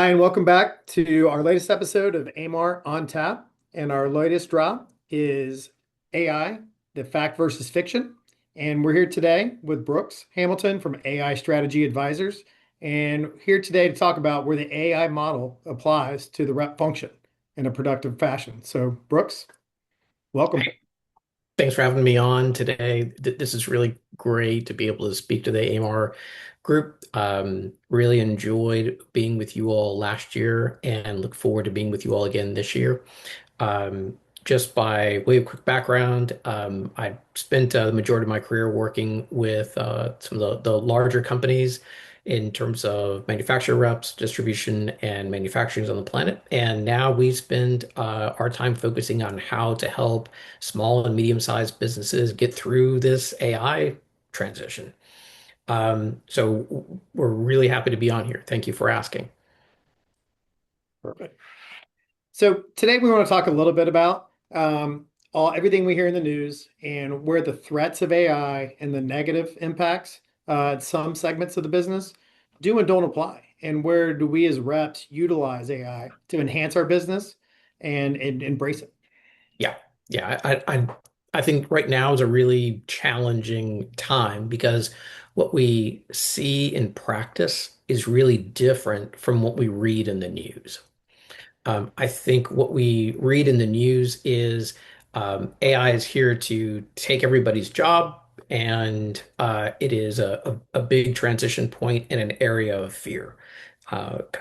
Hi, and welcome back to our latest episode of AMR on Tap. And our latest drop is AI, the fact versus fiction. And we're here today with Brooks Hamilton from AI Strategy Advisors. And here today to talk about where the AI model applies to the rep function in a productive fashion. So, Brooks, welcome. Thanks for having me on today. This is really great to be able to speak to the AMR group. Really enjoyed being with you all last year and look forward to being with you all again this year. Just by way of quick background, I spent the majority of my career working with some of the larger companies in terms of manufacturer reps, distribution, and manufacturers on the planet. And now we spend our time focusing on how to help small and medium-sized businesses get through this AI transition. So we're really happy to be on here. Thank you for asking. Perfect. So today we want to talk a little bit about all everything we hear in the news and where the threats of AI and the negative impacts some segments of the business do and don't apply, and where do we as reps utilize AI to enhance our business and embrace it. Yeah, yeah. I think right now is a really challenging time because what we see in practice is really different from what we read in the news. I think what we read in the news is AI is here to take everybody's job, and it is a big transition point in an area of fear.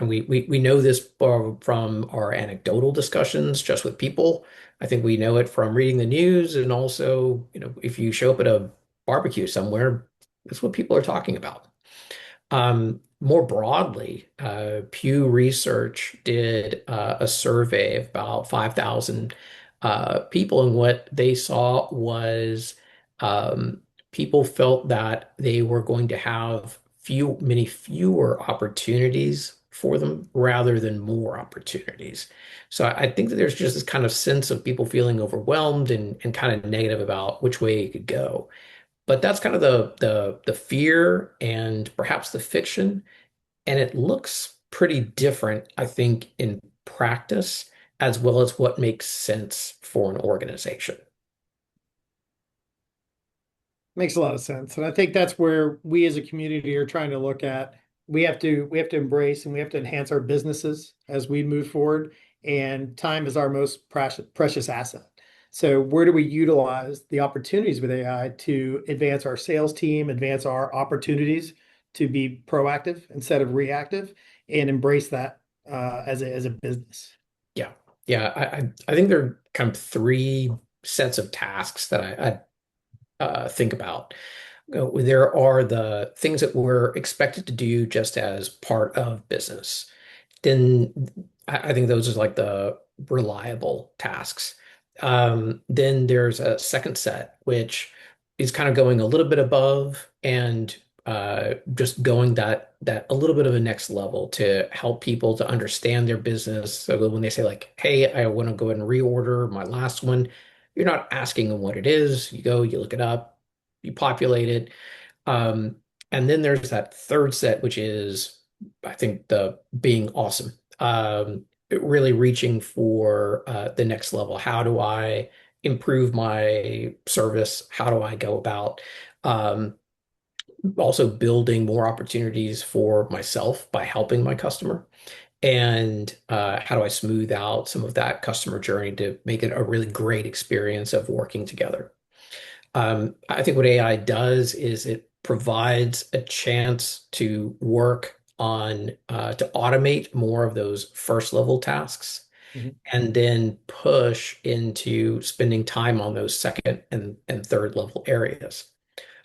We know this from our anecdotal discussions just with people. I think we know it from reading the news, and also, if you show up at a barbecue somewhere, that's what people are talking about. More broadly, Pew Research did a survey of about 5,000 people, and what they saw was people felt that they were going to have many fewer opportunities for them rather than more opportunities. So I think that there's just this kind of sense of people feeling overwhelmed and kind of negative about which way it could go. But that's kind of the fear and perhaps the fiction, and it looks pretty different, I think, in practice as well as what makes sense for an organization. Makes a lot of sense, and I think that's where we as a community are trying to look at. We have to embrace and we have to enhance our businesses as we move forward. And time is our most precious asset. So where do we utilize the opportunities with AI to advance our sales team, advance our opportunities to be proactive instead of reactive, and embrace that as a business? Yeah. Yeah. I think there are kind of three sets of tasks that I think about. There are the things that we're expected to do just as part of business. Then I think those are like the reliable tasks. Then there's a second set, which is kind of going a little bit above and just going that a little bit of a next level to help people to understand their business. So when they say like, "Hey, I want to go ahead and reorder my last one," you're not asking them what it is. You go, you look it up, you populate it. Um, and then there's that third set, which is, I think, the being awesome. Really reaching for the next level. How do I improve my service? How do I go about also building more opportunities for myself by helping my customer? And how do I smooth out some of that customer journey to make it a really great experience of working together? I think what AI does is it provides a chance to work on to automate more of those first level tasks Mhm. and then push into spending time on those second and third level areas.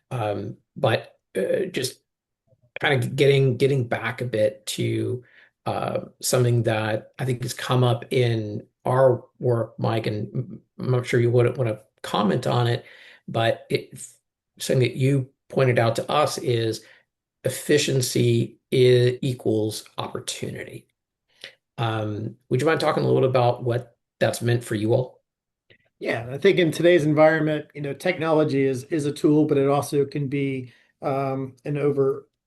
But just kind of getting back a bit to something that I think has come up in our work, Mike, and I'm not sure you would want to comment on it, but something that you pointed out to us is equals opportunity. Would you mind talking a little bit about what that's meant for you all? Yeah, I think in today's environment, technology is a tool, but it also can be an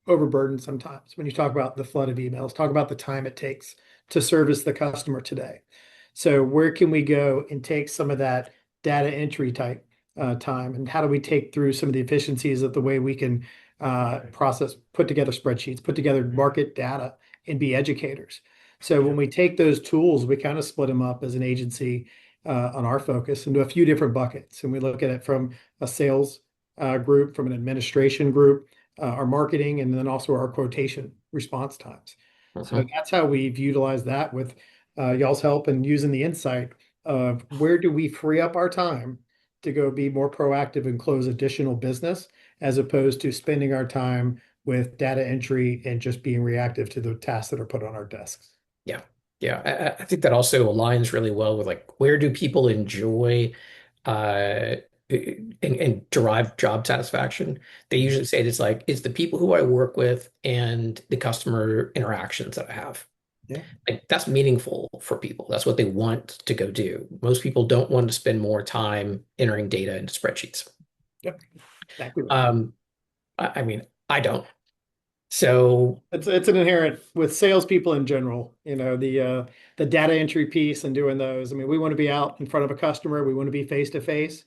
overburdened sometimes when you talk about the flood of emails, talk about the time it takes to service the customer today. So where can we go and take some of that data entry type time, and how do we take through some of the efficiencies of the way we can process, put together spreadsheets, put together market data, and be educators. So when we take those tools, we kind of split them up as an agency on our focus into a few different buckets, and we look at it from a sales group, from an administration group, our marketing, and then also our quotation response times. So Mhm. that's how we've utilized that with y'all's help and using the insight of where do we free up our time to go be more proactive and close additional business as opposed to spending our time with data entry and just being reactive to the tasks that are put on our desks. Yeah. Yeah. I think that also aligns really well with like where do people enjoy uh and derive job satisfaction? They usually say it's like it's the people who I work with and the customer interactions that I have. Yeah. Like that's meaningful for people. That's what they want to go do. Most people don't want to spend more time entering data into spreadsheets. Yep. Exactly right. Um, I mean, I don't. So It's an inherent with salespeople in general, the data entry piece and doing those. I mean, we want to be out in front of a customer, we want to be face to face.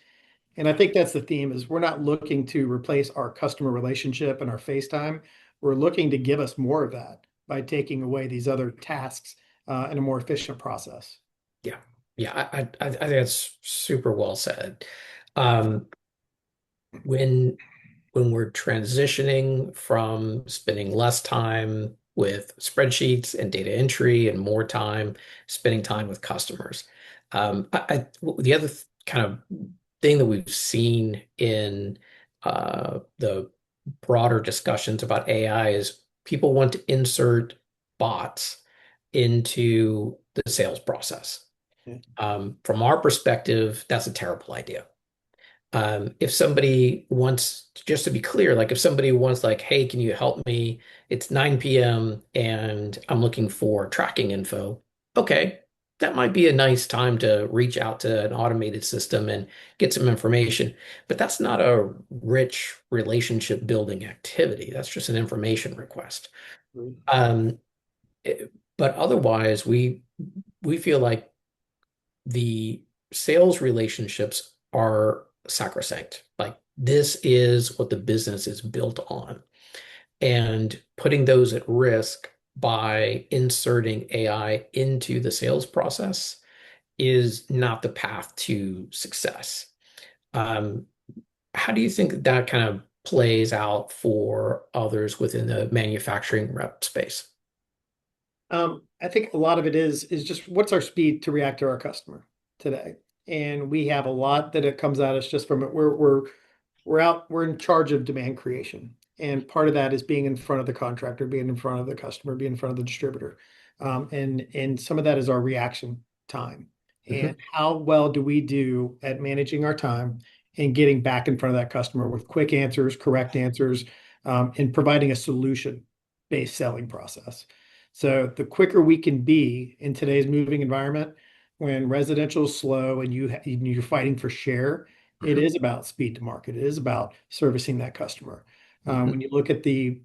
And I think that's the theme is we're not looking to replace our customer relationship and our face time. We're looking to give us more of that by taking away these other tasks in a more efficient process. yeah, yeah, I think that's super well said. Um, when when we're transitioning from spending less time with spreadsheets and data entry and more time spending time with customers. The other kind of thing that we've seen in the broader discussions about AI is people want to insert bots into the sales process. Yeah. From our perspective, that's a terrible idea. If somebody wants, just to be clear, like if somebody wants, like, hey, can you help me? It's 9 p.m. and I'm looking for tracking info. Okay, that might be a nice time to reach out to an automated system and get some information. But that's not a rich relationship building activity. That's just an information request. Um, but otherwise, we feel like the sales relationships are sacrosanct. Like this is what the business is built on. And putting those at risk by inserting AI into the sales process is not the path to success. Um, how do you think that that kind of plays out for others within the manufacturing rep space? I think a lot of it is just what's our speed to react to our customer today. And we have a lot that it comes at us just from it. We're in charge of demand creation. And part of that is being in front of the contractor, being in front of the customer, being in front of the distributor. And some of that is our reaction time. And Mhm. how well do we do at managing our time and getting back in front of that customer with quick answers, correct answers, and providing a solution-based selling process. So the quicker we can be in today's moving environment, when residential is slow and you're fighting for share, it Mhm. is about speed to market. It is about servicing that customer. Mhm. When you look at the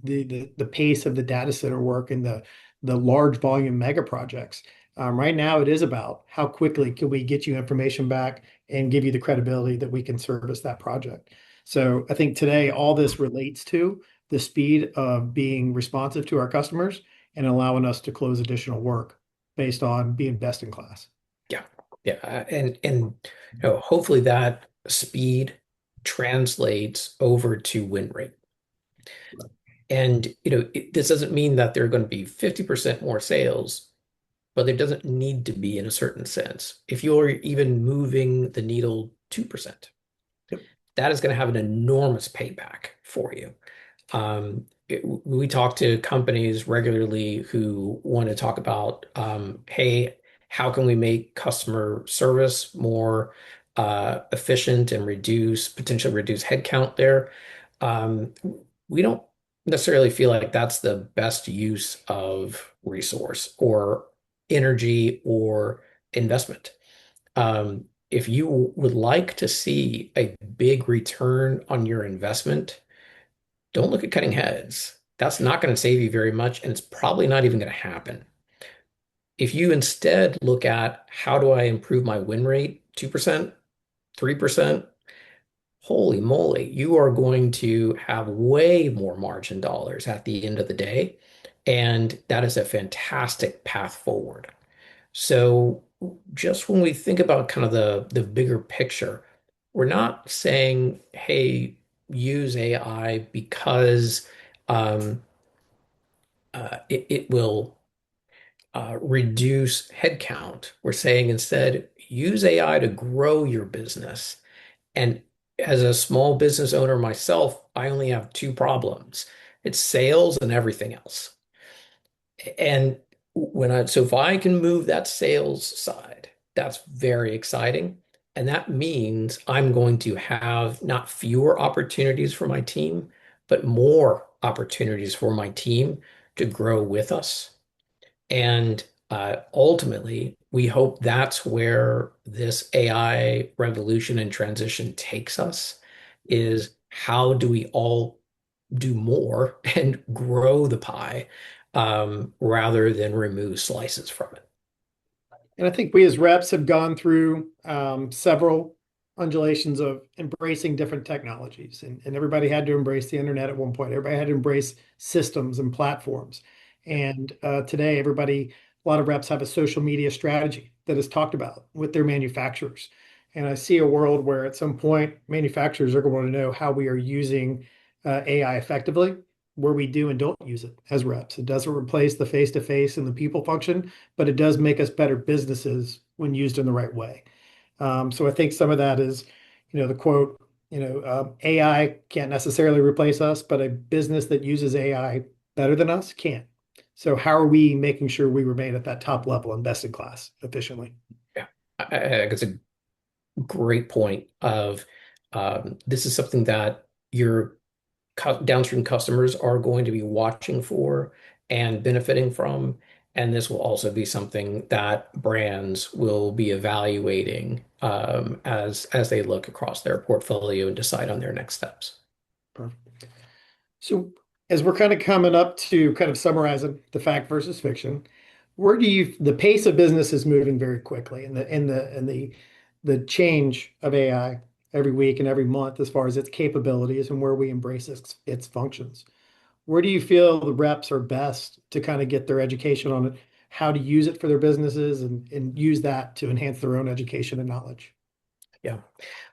pace of the data center work and the large volume mega projects, right now it is about how quickly can we get you information back and give you the credibility that we can service that project. So I think today all this relates to the speed of being responsive to our customers and allowing us to close additional work based on being best in class. Yeah, yeah, hopefully that speed translates over to win rate. And this doesn't mean that there are going to be 50% more sales, but there doesn't need to be in a certain sense. If you're even moving the needle 2%, Yep. that is going to have an enormous payback for you. We talk to companies regularly who want to talk about, hey, how can we make customer service more efficient and potentially reduce headcount there? Um, we don't necessarily feel like that's the best use of resource or energy or investment. If you would like to see a big return on your investment, don't look at cutting heads. That's not going to save you very much, and it's probably not even going to happen. If you instead look at how do I improve my win rate, 2%, 3%, holy moly, you are going to have way more margin dollars at the end of the day. And that is a fantastic path forward. So just when we think about kind of the bigger picture, we're not saying, hey, use AI because um, it will reduce headcount. We're saying instead, use AI to grow your business. And as a small business owner myself, I only have two problems. It's sales and everything else. And so if I can move that sales side, that's very exciting. And that means I'm going to have not fewer opportunities for my team, but more opportunities for my team to grow with us. And ultimately, we hope that's where this AI revolution and transition takes us, is how do we all do more and grow the pie rather than remove slices from it. And I think we as reps have gone through several undulations of embracing different technologies. And everybody had to embrace the internet at one point. Everybody had to embrace systems and platforms. And today, a lot of reps have a social media strategy that is talked about with their manufacturers. And I see a world where at some point, manufacturers are going to know how we are using AI effectively, where we do and don't use it as reps. It doesn't replace the face-to-face and the people function, but it does make us better businesses when used in the right way. So I think some of that is, the quote, AI can't necessarily replace us, but a business that uses AI better than us can. So how are we making sure we remain at that top level and best in class efficiently? Yeah, I think it's a great point of this is something that your downstream customers are going to be watching for and benefiting from. And this will also be something that brands will be evaluating as they look across their portfolio and decide on their next steps. Perfect. So as we're kind of coming up to kind of summarizing the fact versus fiction, the pace of business is moving very quickly and the change of AI every week and every month as far as its capabilities and where we embrace its functions. Where do you feel the reps are best to kind of get their education on it, how to use it for their businesses and use that to enhance their own education and knowledge? Yeah.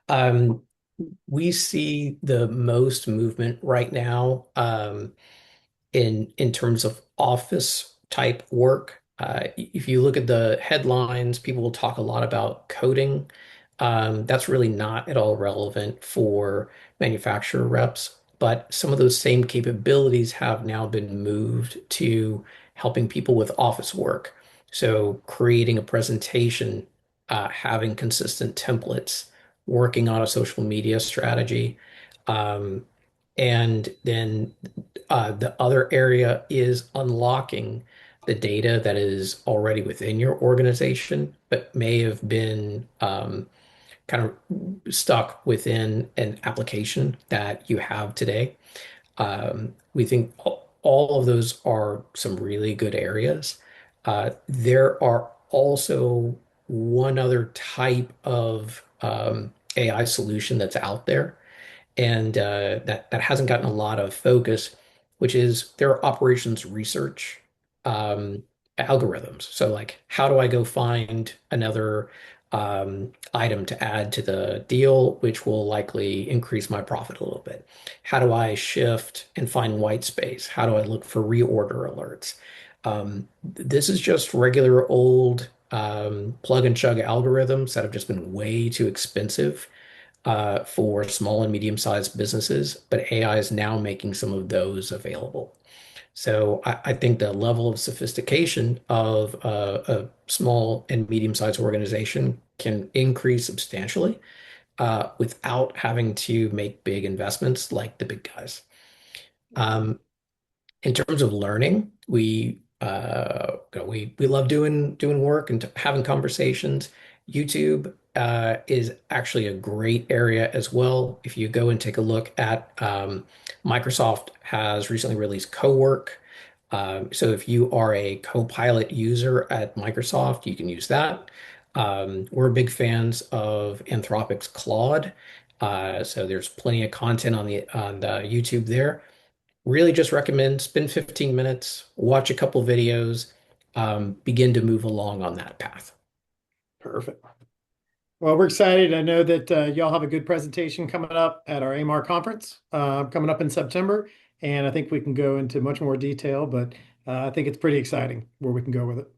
Um, we see the most movement right now in terms of office type work. If you look at the headlines, people will talk a lot about coding. That's really not at all relevant for manufacturer reps, but some of those same capabilities have now been moved to helping people with office work. So creating a presentation, having consistent templates, working on a social media strategy. Um, and then the other area is unlocking the data that is already within your organization, but may have been kind of stuck within an application that you have today. We think all of those are some really good areas. There are also one other type of AI solution that's out there and that hasn't gotten a lot of focus, which is their operations research um, algorithms. So, like, how do I go find another item to add to the deal, which will likely increase my profit a little bit? How do I shift and find white space? How do I look for reorder alerts? This is just regular old plug and chug algorithms that have just been way too expensive for small and medium-sized businesses, but AI is now making some of those available. So I think the level of sophistication of a small and medium-sized organization can increase substantially without having to make big investments like the big guys. Um, in terms of learning, we love doing work and having conversations. YouTube is actually a great area as well. If you go and take a look at Microsoft has recently released Cowork. So if you are a Copilot user at Microsoft, you can use that. We're big fans of Anthropic's Claude. So there's plenty of content on the YouTube there. Really just recommend spend 15 minutes, watch a couple videos, begin to move along on that path. Perfect. Well, we're excited. I know that y'all have a good presentation coming up at our AMR conference coming up in September, and I think we can go into much more detail, but I think it's pretty exciting where we can go with it.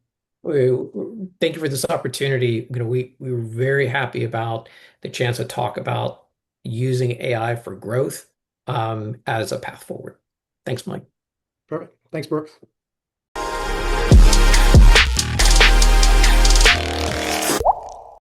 Thank you for this opportunity. We were very happy about the chance to talk about using AI for growth as a path forward. Thanks, Mike. Perfect. Thanks, Brooks.